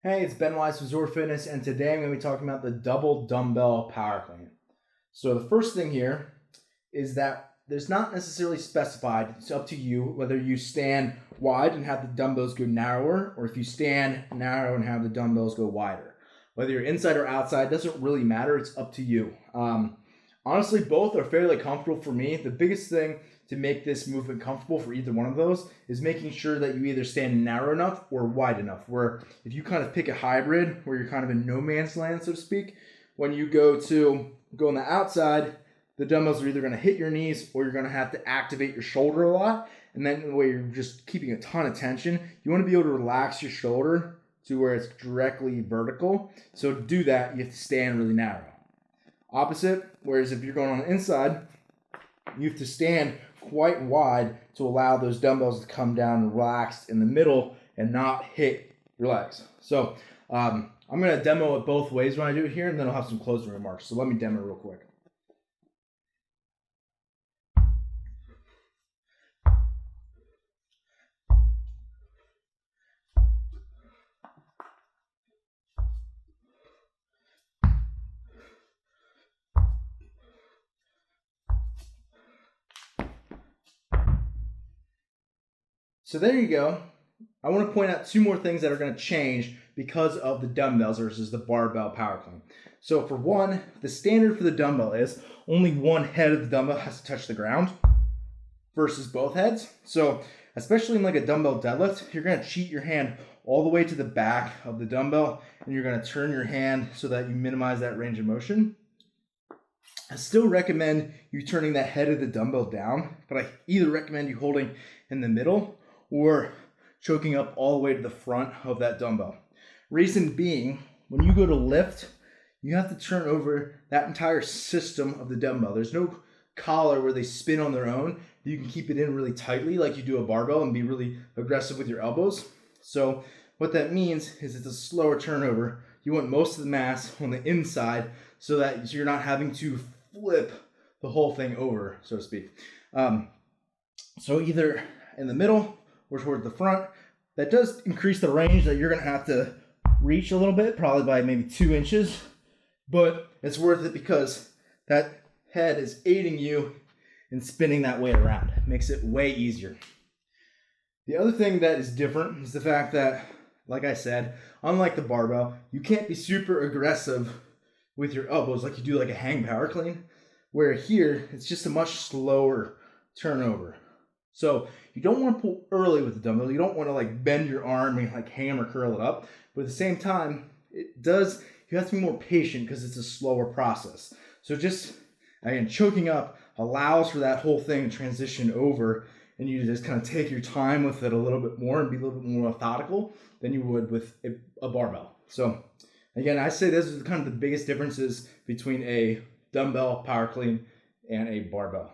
Hey, it's Ben Wise from ZOAR Fitness, and today I'm going to be talking about the double dumbbell power clean. So the first thing here is that there's not necessarily specified. It's up to you whether you stand wide and have the dumbbells go narrower, or if you stand narrow and have the dumbbells go wider. Whether you're inside or outside doesn't really matter. It's up to you. Honestly, both are fairly comfortable for me. The biggest thing to make this movement comfortable for either one of those is making sure that you either stand narrow enough or wide enough, where if you kind of pick a hybrid where you're kind of in no man's land, so to speak, when you go on the outside, the dumbbells are either going to hit your knees or you're going to have to activate your shoulder a lot. And then the way you're just keeping a ton of tension, you want to be able to relax your shoulder to where it's directly vertical. So to do that, you have to stand really narrow. Opposite, whereas if you're going on the inside, you have to stand quite wide to allow those dumbbells to come down relaxed in the middle and not hit your legs. So I'm going to demo it both ways when I do it here, and then I'll have some closing remarks. So let me demo real quick. So there you go. I want to point out two more things that are going to change because of the dumbbells versus the barbell power clean. So for one, the standard for the dumbbell is only one head of the dumbbell has to touch the ground versus both heads. So especially in like a dumbbell deadlift, you're going to cheat your hand all the way to the back of the dumbbell, and you're going to turn your hand so that you minimize that range of motion. I still recommend you turning that head of the dumbbell down, but I either recommend you holding in the middle or choking up all the way to the front of that dumbbell. Reason being, when you go to lift, you have to turn over that entire system of the dumbbell. There's no collar where they spin on their own. You can keep it in really tightly like you do a barbell and be really aggressive with your elbows. So what that means is it's a slower turnover. You want most of the mass on the inside so that you're not having to flip the whole thing over, so to speak. So either in the middle or toward the front. That does increase the range that you're going to have to reach a little bit, probably by maybe 2 inches, but it's worth it because that head is aiding you in spinning that weight around. It makes it way easier. The other thing that is different is the fact that, like I said, unlike the barbell, you can't be super aggressive with your elbows like you do like a hang power clean, where here it's just a much slower turnover. So you don't want to pull early with the dumbbell. You don't want to like bend your arm and like hammer curl it up. But at the same time, you have to be more patient because it's a slower process. So just, again, choking up allows for that whole thing to transition over, and you just kind of take your time with it a little bit more and be a little bit more methodical than you would with a barbell. So again, I say those are kind of the biggest differences between a dumbbell power clean and a barbell.